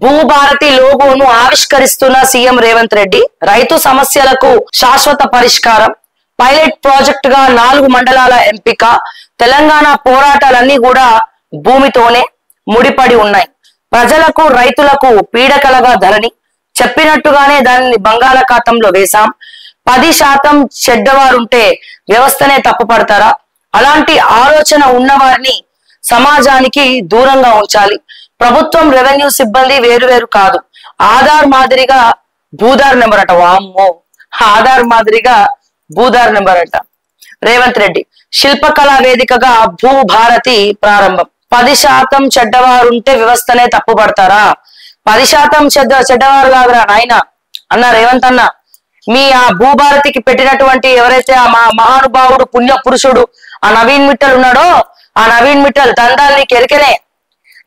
Bhubharati లోగోను ఆవిష్కరిస్తున్న CM Revanth Reddy రైతు సమస్యలకు శాశ్వత పరిష్కారం పైలట్ ప్రాజెక్ట్ గా 4 మండలాల ఎంపిక తెలంగాణ పోరాటాలన్నీ కూడా భూమితోనే ముడిపడి ఉన్నాయి. ప్రజలకు రైతులకు పీడకలగా ధరణి చెప్పినట్టుగానే దానిని బంగాళాఖాతంలో వేశాం. 10% చెడ్డవారుంటే వ్యవస్థనే తప్పుపడతారా? అలాంటి ఆలోచన ఉన్నవారిని సమాజానికి దూరంగా ఉంచాలి. ప్రభుత్వం రెవెన్యూ సిబ్బంది వేరు కాదు. ఆధార్ మాదిరిగా భూదార్ నెంబర్ అట. వామ్మో, ఆధార్ మాదిరిగా భూదార్ నెంబర్ అట. రేవంత్ రెడ్డి శిల్పకళా వేదికగా భూభారతి ప్రారంభం. 10% చెడ్డవారుంటే వ్యవస్థనే తప్పుపడతారా? 10% చెడ్డవారు కాదురా నాయన అన్న రేవంత్ అన్న. మీ ఆ భూభారతికి పెట్టినటువంటి ఎవరైతే ఆ మహానుభావుడు పుణ్య పురుషుడు ఆ నవీన్ మిట్టల్ ఉన్నాడో, ఆ నవీన్ మిట్టల్ దందాలు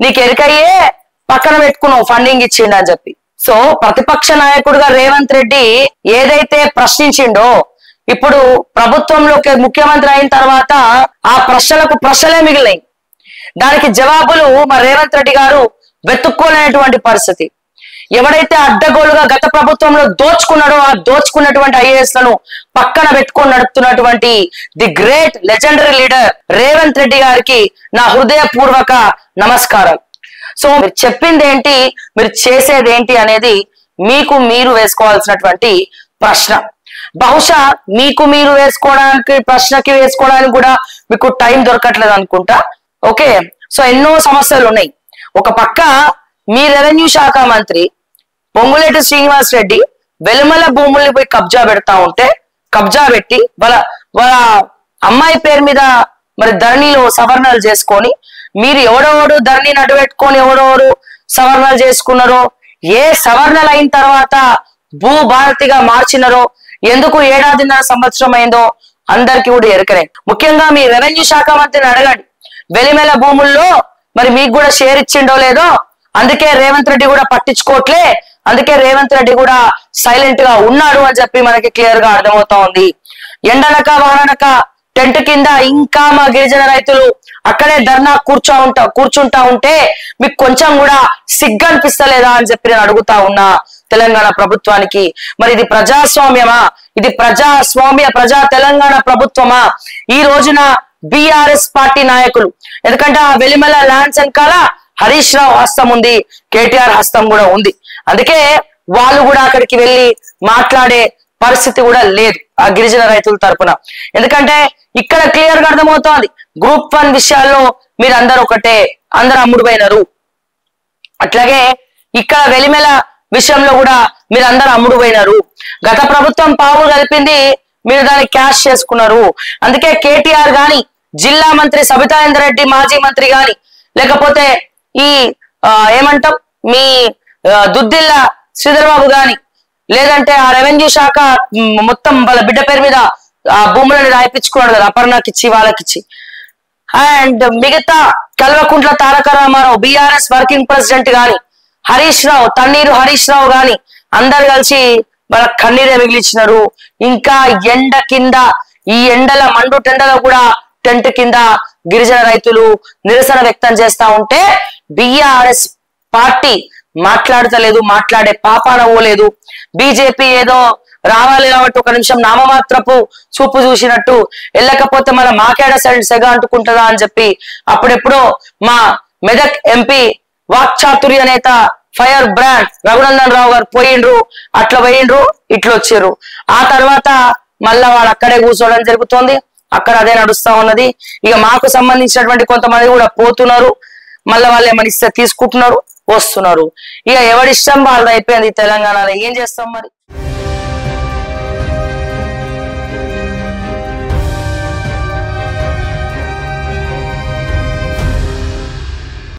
నీకు ఎరికయ్యే పక్కన పెట్టుకున్నావు ఫండింగ్ ఇచ్చిండు అని చెప్పి. సో ప్రతిపక్ష నాయకుడుగా రేవంత్ రెడ్డి ఏదైతే ప్రశ్నించిండో, ఇప్పుడు ప్రభుత్వంలోకి ముఖ్యమంత్రి అయిన తర్వాత ఆ ప్రశ్నలకు ప్రశ్నలే మిగిలినాయి. దానికి జవాబులు మరి రేవంత్ రెడ్డి గారు వెతుక్కోలేనటువంటి పరిస్థితి. ఎవడైతే అడ్డగోలుగా గత ప్రభుత్వంలో దోచుకున్నాడో ఆ దోచుకున్నటువంటి ఐఏఎస్ లను పక్కన పెట్టుకొని నడుపుతున్నటువంటి the great legendary leader Revanth Reddy గారికి నా హృదయపూర్వక నమస్కారాలు. సో మీరు చెప్పింది ఏంటి, మీరు చేసేది ఏంటి అనేది మీకు మీరు వేసుకోవాల్సినటువంటి ప్రశ్న. బహుశా మీకు మీరు ప్రశ్నకి వేసుకోవడానికి కూడా మీకు టైం దొరకట్లేదు అనుకుంటా. ఓకే, సో ఎన్నో సమస్యలు ఉన్నాయి. ఒక పక్క మీ రెవెన్యూ శాఖ మంత్రి పొంగులేటి శ్రీనివాస్ రెడ్డి వెలుమల భూముల్ని పోయి కబ్జా పెట్టి వాళ్ళ అమ్మాయి పేరు మీద మరి ధరణిలో సవరణలు చేసుకొని, మీరు ఎవడెవడు ధరణి నడుపెట్టుకొని ఎవడెవరు సవరణలు చేసుకున్నారో, ఏ సవరణలు అయిన తర్వాత భూభారతిగా మార్చినారో, ఎందుకు 1.5 సంవత్సరం అయిందో అందరికి కూడా ఎరకనే. ముఖ్యంగా మీ రెవెన్యూ శాఖ మంత్రిని అడగండి, వెలిమెల భూముల్లో మరి మీకు కూడా షేర్ ఇచ్చిండో లేదో. అందుకే రేవంత్ రెడ్డి కూడా పట్టించుకోవట్లే, అందుకే రేవంత్ రెడ్డి కూడా సైలెంట్ గా ఉన్నాడు అని చెప్పి మనకి క్లియర్ గా అర్థమవుతా ఉంది. ఎండనక వాననక టెంట్ కింద ఇంకా మా గిరిజన రైతులు అక్కడే ధర్నా కూర్చుంటా ఉంటే మీకు కొంచెం కూడా సిగ్గు అనిపిస్తలేదా అని చెప్పి నేను అడుగుతా ఉన్నా తెలంగాణ ప్రభుత్వానికి. మరి ఇది ప్రజాస్వామ్యమా? ఇది ప్రజా తెలంగాణ ప్రభుత్వమా? ఈ రోజున బిఆర్ఎస్ పార్టీ నాయకులు, ఎందుకంటే ఆ వెలిమల ల్యాండ్స్ వెనకాల హరీష్ రావు హస్తం ఉంది, కేటీఆర్ హస్తం కూడా ఉంది. అందుకే వాళ్ళు కూడా అక్కడికి వెళ్ళి మాట్లాడే పరిస్థితి కూడా లేదు ఆ గిరిజన రైతుల తరపున. ఎందుకంటే ఇక్కడ క్లియర్ గా అర్థమవుతోంది, గ్రూప్ 1 విషయాల్లో మీరు అందరు ఒకటే, అందరు అమ్ముడుపోయినారు. అట్లాగే ఇక్కడ వెలిమెల విషయంలో కూడా మీరు అందరు అమ్ముడుపోయినారు. గత ప్రభుత్వం పావులు కలిపింది, మీరు దాన్ని క్యాష్ చేసుకున్నారు. అందుకే కేటీఆర్ గాని, జిల్లా మంత్రి సబితాయిందర్ రెడ్డి మాజీ మంత్రి గాని, లేకపోతే ఈ ఏమంటాం మీ దుద్దిల్ల శ్రీధర్ బాబు గాని, లేదంటే ఆ రెవెన్యూ శాఖ మొత్తం వాళ్ళ బిడ్డ పేరు మీద ఆ భూములని రాయిపించుకున్నాడు కదా అపర్ణకిచ్చి వాళ్ళకిచ్చి. అండ్ మిగతా కల్వకుంట్ల తారక రామారావు బిఆర్ఎస్ వర్కింగ్ ప్రెసిడెంట్ గాని, తన్నీరు హరీష్ రావు గాని అందరు కలిసి వాళ్ళ కన్నీరే మిగిలిచ్చినారు. ఇంకా ఎండ కింద ఈ ఎండల మండుటెండలో కూడా టెంట్ కింద గిరిజన రైతులు నిరసన వ్యక్తం చేస్తా ఉంటే బిఆర్ఎస్ పార్టీ మాట్లాడతలేదు, మాట్లాడే పాపాన పోలేదు. బీజేపీ ఏదో రావాలి కాబట్టి ఒక నిమిషం నామమాత్రపు చూపు చూసినట్టు వెళ్ళకపోతే మన మాకేడ సెగ అంటుకుంటుందా అని చెప్పి అప్పుడెప్పుడో మా మెదక్ ఎంపీ వాక్చాతుర్య నేత ఫైర్ బ్రాండ్ రఘునందన్ రావు గారు పోయిండ్రు, అట్లా పోయిండ్రు, ఇట్లా వచ్చారు. ఆ తర్వాత మళ్ళా వాళ్ళు అక్కడే కూర్చోవడం జరుగుతోంది, అక్కడ అదే నడుస్తా ఉన్నది. ఇక మాకు సంబంధించినటువంటి కొంతమంది కూడా పోతున్నారు, మళ్ళీ వాళ్ళు ఏమని ఇస్తే తీసుకుంటున్నారు, వస్తున్నారు. ఇక ఎవరిష్టం వాళ్ళది అయిపోయింది తెలంగాణలో. ఏం చేస్తాం మరి?